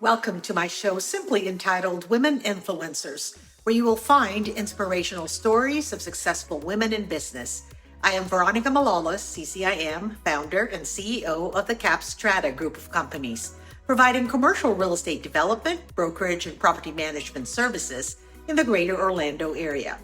Welcome to my show, simply entitled Women Influencers, where you will find inspirational stories of successful women in business. I am Veronica Malolos, CCIM, founder and CEO of the Cap Strata Group of Companies, providing commercial real estate development, brokerage, and property management services in the greater Orlando area.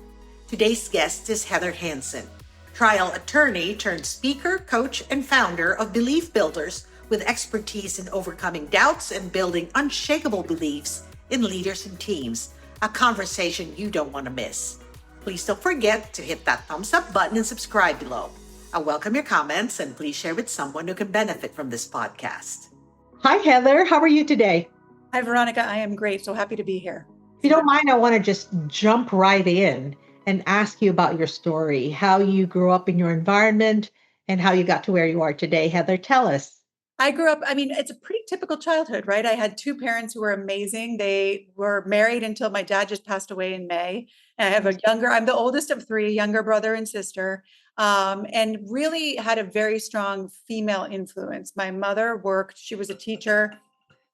Today's guest is Heather Hansen, trial attorney turned speaker, coach, and founder of Belief Builders, with expertise in overcoming doubts and building unshakable beliefs in leaders and teams, a conversation you don't want to miss. Please don't forget to hit that thumbs up button and subscribe below. I welcome your comments and please share with someone who can benefit from this podcast. Hi, Heather. How are you today? Hi, Veronica. I am great. So happy to be here. If you don't mind, I want to just jump right in and ask you about your story, how you grew up in your environment and how you got to where you are today. Heather, tell us. I grew up, it's a pretty typical childhood, right? I had two parents who were amazing. They were married until my dad just passed away in May. And I have I'm the oldest of three, younger brother and sister, and really had a very strong female influence. My mother worked, she was a teacher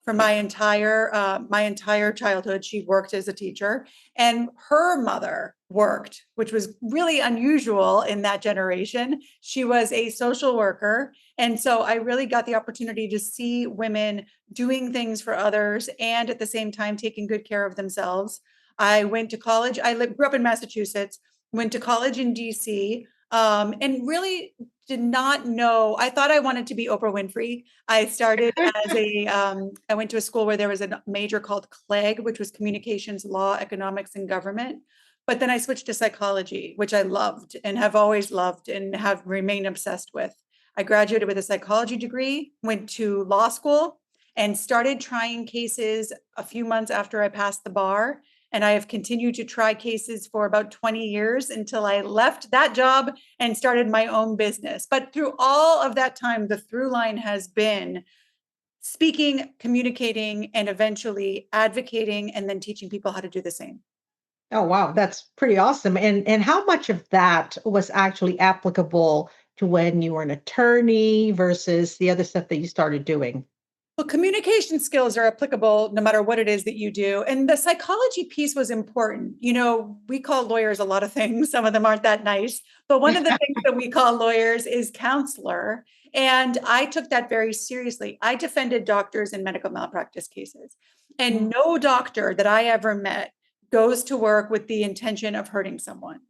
for my entire childhood. She worked as a teacher, and her mother worked, which was really unusual in that generation. She was a social worker. And so I really got the opportunity to see women doing things for others and at the same time taking good care of themselves. I went to college. Grew up in Massachusetts, went to college in DC, and really did not know. I thought I wanted to be Oprah Winfrey. I started I went to a school where there was a major called CLEG, which was Communications, Law, Economics, and Government. But then I switched to psychology, which I loved and have always loved and have remained obsessed with. I graduated with a psychology degree, went to law school, and started trying cases a few months after I passed the bar. And I have continued to try cases for about 20 years until I left that job and started my own business. But through all of that time, the through line has been speaking, communicating, and eventually advocating, and then teaching people how to do the same. Oh, wow. That's pretty awesome. And how much of that was actually applicable to when you were an attorney versus the other stuff that you started doing? Well, communication skills are applicable no matter what it is that you do. And the psychology piece was important. You know, we call lawyers a lot of things. Some of them aren't that nice. But one of the things that we call lawyers is counselor. And I took that very seriously. I defended doctors in medical malpractice cases. And no doctor that I ever met goes to work with the intention of hurting someone.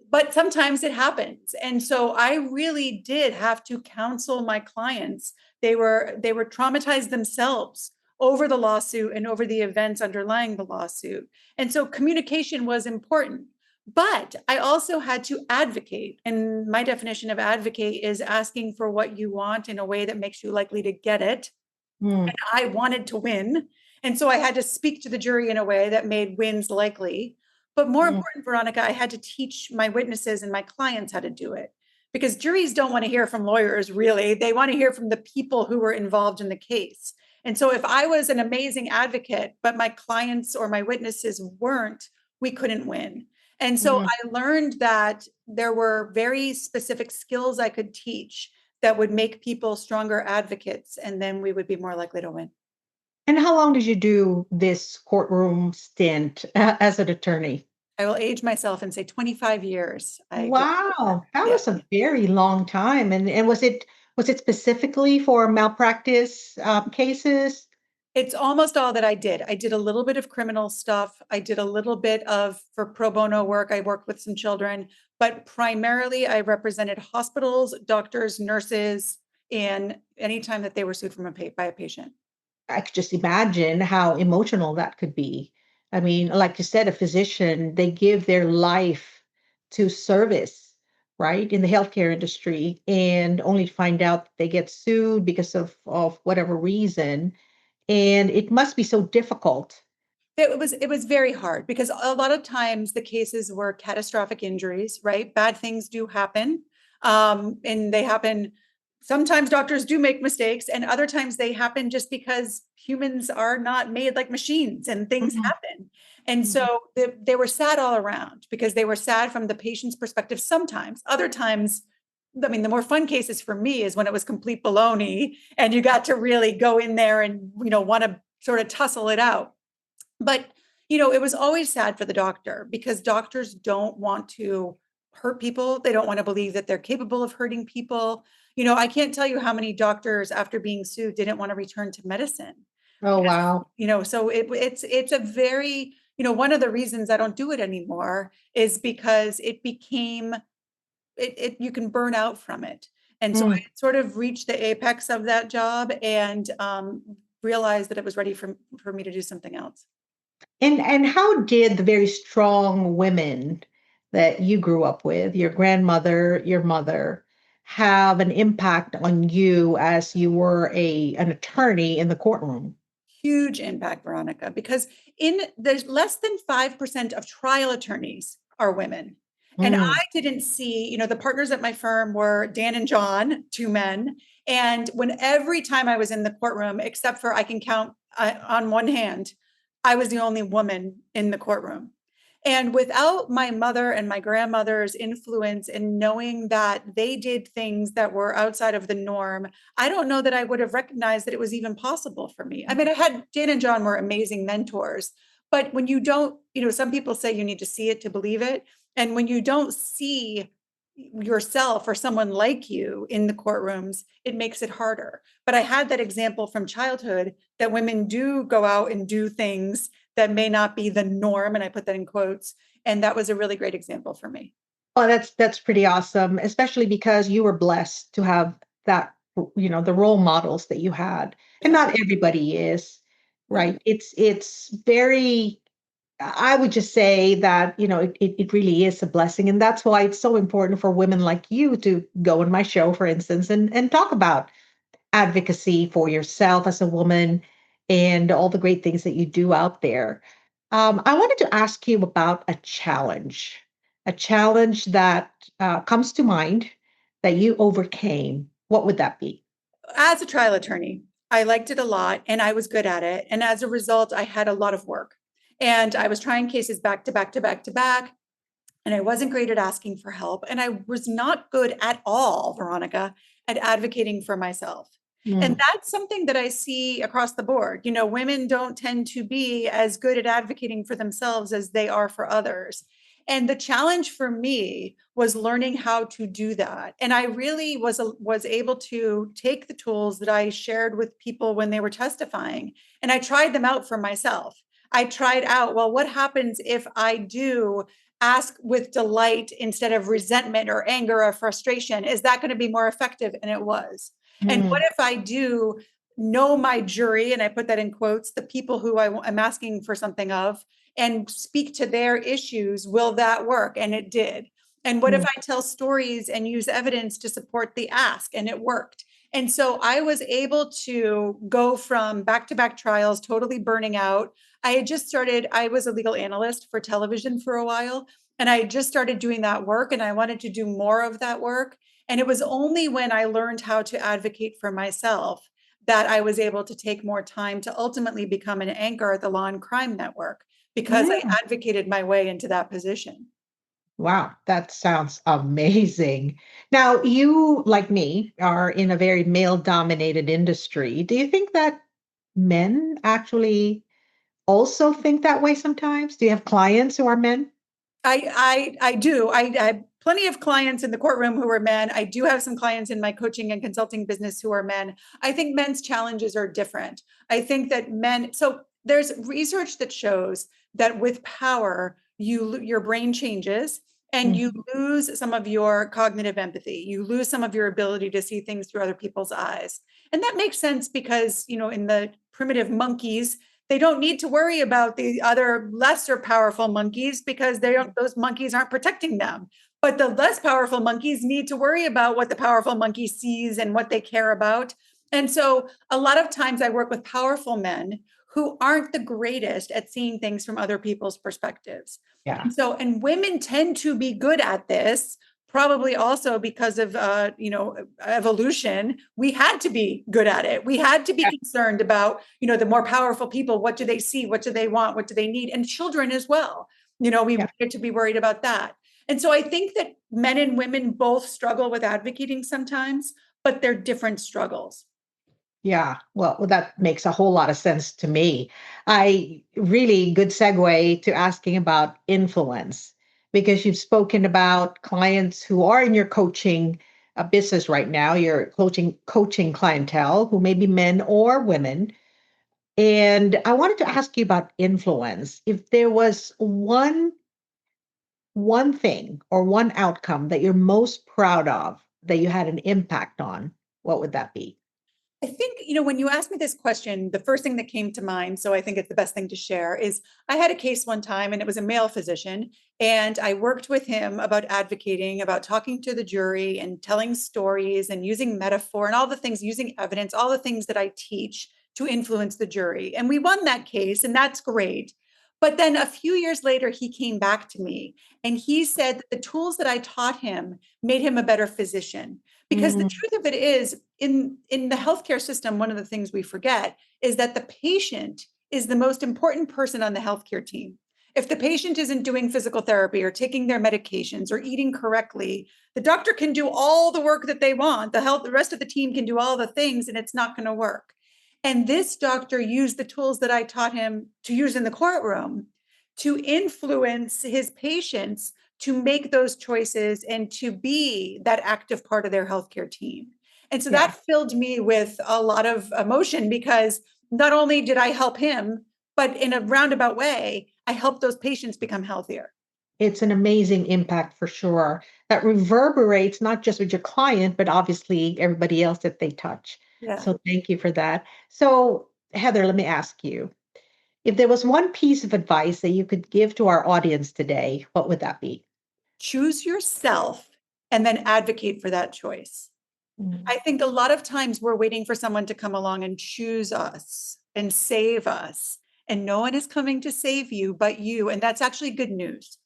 But sometimes it happens. And so I really did have to counsel my clients. They were traumatized themselves over the lawsuit and over the events underlying the lawsuit. And so communication was important. But I also had to advocate. And my definition of advocate is asking for what you want in a way that makes you likely to get it. And I wanted to win. And so I had to speak to the jury in a way that made wins likely. But more important, Veronica, I had to teach my witnesses and my clients how to do it, because juries don't want to hear from lawyers, really. They want to hear from the people who were involved in the case. And so if I was an amazing advocate, but my clients or my witnesses weren't, we couldn't win. And so I learned that there were very specific skills I could teach that would make people stronger advocates, and then we would be more likely to win. And how long did you do this courtroom stint as an attorney? I will age myself and say 25 years. Wow, that was a very long time. And was it specifically for malpractice cases? It's almost all that I did. I did a little bit of criminal stuff. I did a little bit of for pro bono work. I worked with some children, but primarily I represented hospitals, doctors, nurses, and anytime that they were sued by a patient. I could just imagine how emotional that could be. I mean, like you said, a physician, they give their life to service, right, in the healthcare industry, and only to find out they get sued because of whatever reason. And it must be so difficult. It was very hard because a lot of times the cases were catastrophic injuries, right? Bad things do happen. And they happen. Sometimes doctors do make mistakes, and other times they happen just because humans are not made like machines and things happen. And so they were sad all around because they were sad from the patient's perspective sometimes. Other times, I mean, the more fun cases for me is when it was complete baloney and you got to really go in there and, want to sort of tussle it out. But, it was always sad for the doctor because doctors don't want to hurt people. They don't want to believe that they're capable of hurting people. I can't tell you how many doctors after being sued didn't want to return to medicine. Oh, wow. So it's a very, one of the reasons I don't do it anymore is because it became you can burn out from it. And so I Mm. sort of reached the apex of that job and realized that it was ready for me to do something else. And how did the very strong women that you grew up with, your grandmother, your mother, have an impact on you as you were an attorney in the courtroom? Huge impact, Veronica, because in there's less than 5% of trial attorneys are women. And Mm. I didn't see, the partners at my firm were Dan and John, two men. And when every time I was in the courtroom, except for I can count on one hand, I was the only woman in the courtroom. And without my mother and my grandmother's influence in knowing that they did things that were outside of the norm, I don't know that I would have recognized that it was even possible for me. I mean, I had Dan and John were amazing mentors, but when you don't, some people say you need to see it to believe it. And when you don't see yourself or someone like you in the courtrooms, it makes it harder. But I had that example from childhood that women do go out and do things that may not be the norm. And I put that in quotes. And that was a really great example for me. Oh, that's pretty awesome, especially because you were blessed to have that, the role models that you had. And Yeah. not everybody is, No. right? It's very, I would just say that, it really is a blessing. And that's why it's so important for women like you to go on my show, for instance, and talk about advocacy for yourself as a woman and all the great things that you do out there. I wanted to ask you about a challenge that comes to mind that you overcame. What would that be? As a trial attorney, I liked it a lot and I was good at it. And as a result, I had a lot of work. And I was trying cases back to back to back to back. And I wasn't great at asking for help. And I was not good at all, Veronica, at advocating for myself. And Mm. that's something that I see across the board. Women don't tend to be as good at advocating for themselves as they are for others. And the challenge for me was learning how to do that. And I really was able to take the tools that I shared with people when they were testifying, and I tried them out for myself. I tried out, well, what happens if I do ask with delight instead of resentment or anger or frustration? Is that going to be more effective? And it was. And what Mm. if I do know my jury, and I put that in quotes, the people who am asking for something of, and speak to their issues? Will that work? And it did. And what if Mm. I tell stories and use evidence to support the ask? And it worked. And so I was able to go from back to back trials, totally burning out. I was a legal analyst for television for a while, and I just started doing that work and I wanted to do more of that work. And it was only when I learned how to advocate for myself that I was able to take more time to ultimately become an anchor at the Law and Crime Network because I Mm. advocated my way into that position. Wow, that sounds amazing. Now, you, like me, are in a very male dominated industry. Do you think that men actually also think that way sometimes? Do you have clients who are men? I do. I have plenty of clients in the courtroom who are men. I do have some clients in my coaching and consulting business who are men. I think men's challenges are different. I think that so there's research that shows that with power, your brain changes and you Mhm. lose some of your cognitive empathy. You lose some of your ability to see things through other people's eyes. And that makes sense because, in the primitive monkeys, they don't need to worry about the other lesser powerful monkeys because those monkeys aren't protecting them. But the less powerful monkeys need to worry about what the powerful monkey sees and what they care about. And so a lot of times I work with powerful men who aren't the greatest at seeing things from other people's perspectives. Yeah. And women tend to be good at this, probably also because of evolution. We had to be good at it. We had to be concerned about, the more powerful people. What do they see? What do they want? What do they need? And children as well. We Yeah. get to be worried about that. And so I think that men and women both struggle with advocating sometimes, but they're different struggles. Yeah, well, that makes a whole lot of sense to me. I really good segue to asking about influence because you've spoken about clients who are in your coaching business right now. You're coaching clientele who may be men or women. And I wanted to ask you about influence. If there was one thing or one outcome that you're most proud of that you had an impact on, what would that be? I think, when you asked me this question, the first thing that came to mind, so I think it's the best thing to share, is I had a case one time and it was a male physician. And I worked with him about advocating, about talking to the jury and telling stories and using metaphor and all the things, using evidence, all the things that I teach to influence the jury. And we won that case, and that's great. But then a few years later, he came back to me and he said that the tools that I taught him made him a better physician. Because the Mm, truth of it is, in the healthcare system, one of the things we forget is that the patient is the most important person on the healthcare team. If the patient isn't doing physical therapy or taking their medications or eating correctly, the doctor can do all the work that they want. The rest of the team can do all the things, and it's not going to work. And this doctor used the tools that I taught him to use in the courtroom to influence his patients to make those choices and to be that active part of their healthcare team. And so yeah. that filled me with a lot of emotion because not only did I help him, but in a roundabout way, I helped those patients become healthier. It's an amazing impact for sure that reverberates not just with your client, but obviously everybody else that they touch. Yeah. So thank you for that. So, Heather, let me ask you if there was one piece of advice that you could give to our audience today, what would that be? Choose yourself and then advocate for that choice. Mm, I think a lot of times we're waiting for someone to come along and choose us and save us. And no one is coming to save you but you. And that's actually good news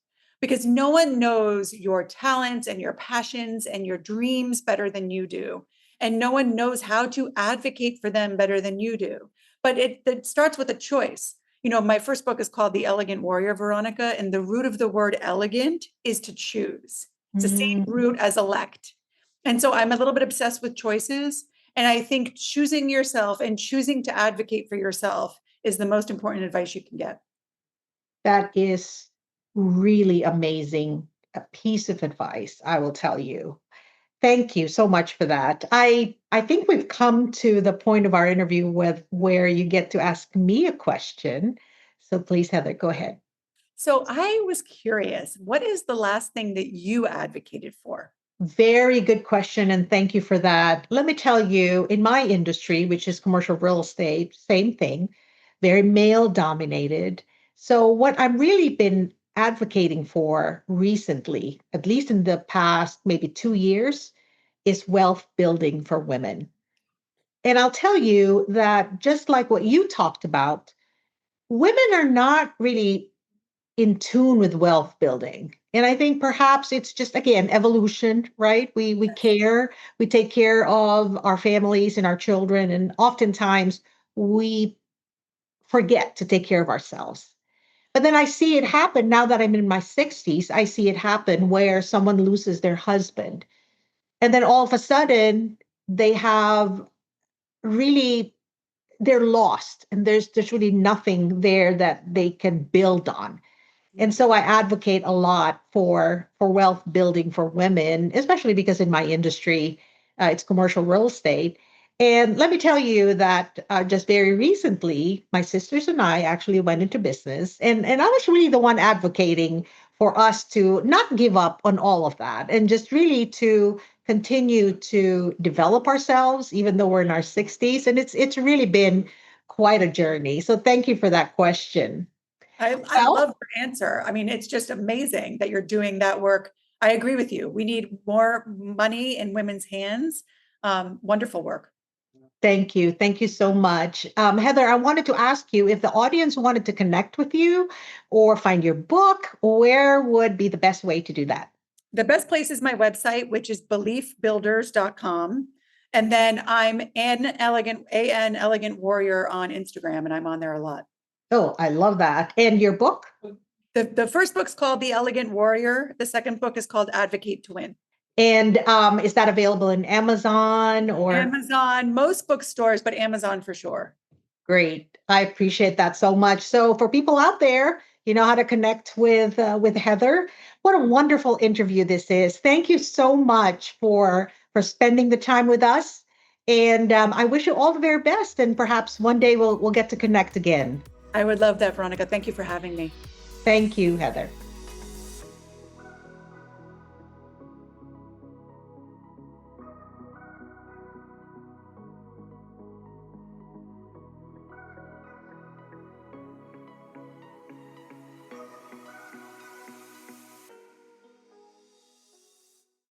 because no one knows your talents and your passions and your dreams better than you do. And no one knows how to advocate for them better than you do. But it starts with a choice. My first book is called The Elegant Warrior, Veronica, and the root of the word elegant is to choose. It's the same mm, root as elect. And so I'm a little bit obsessed with choices. And I think choosing yourself and choosing to advocate for yourself is the most important advice you can get. that is really amazing. A piece of advice, I will tell you. Thank you so much for that. I think we've come to the point of our interview with where you get to ask me a question. So please, Heather, go ahead. So I was curious, what is the last thing that you advocated for? Very good question, and thank you for that. Let me tell you, in my industry, which is commercial real estate, same thing, very male dominated. So, what I've really been advocating for recently, at least in the past maybe 2 years, is wealth building for women. And I'll tell you that just like what you talked about, women are not really in tune with wealth building. And I think perhaps it's just again evolution, right? We care, we take care of our families and our children, and oftentimes we forget to take care of ourselves. But then I see it happen now that I'm in my 60s. I see it happen where someone loses their husband. And then all of a sudden they have really they're lost and there's really nothing there that they can build on. And so I advocate a lot for wealth building for women, especially because in my industry, it's commercial real estate. And let me tell you that just very recently, my sisters and I actually went into business, and I was really the one advocating for us to not give up on all of that, and just really to continue to develop ourselves, even though we're in our 60s. And it's really been quite a journey. So thank you for that question. I Well, love your answer. I mean, it's just amazing that you're doing that work. I agree with you. We need more money in women's hands. Wonderful work. thank you. Thank you so much. Heather, I wanted to ask you if the audience wanted to connect with you or find your book, where would be the best way to do that? The best place is my website, which is beliefbuilders.com. And then I'm an elegant warrior on Instagram, and I'm on there a lot. Oh, I love that. And your book? The first book's called The Elegant Warrior. The second book is called Advocate to Win. And is that available in Amazon or? Amazon, most bookstores, but Amazon for sure. Great. I appreciate that so much. So for people out there, you know how to connect with Heather. What a wonderful interview this is. Thank you so much for spending the time with us. And I wish you all the very best. And perhaps one day we'll get to connect again. I would love that, Veronica. Thank you for having me. Thank you, Heather.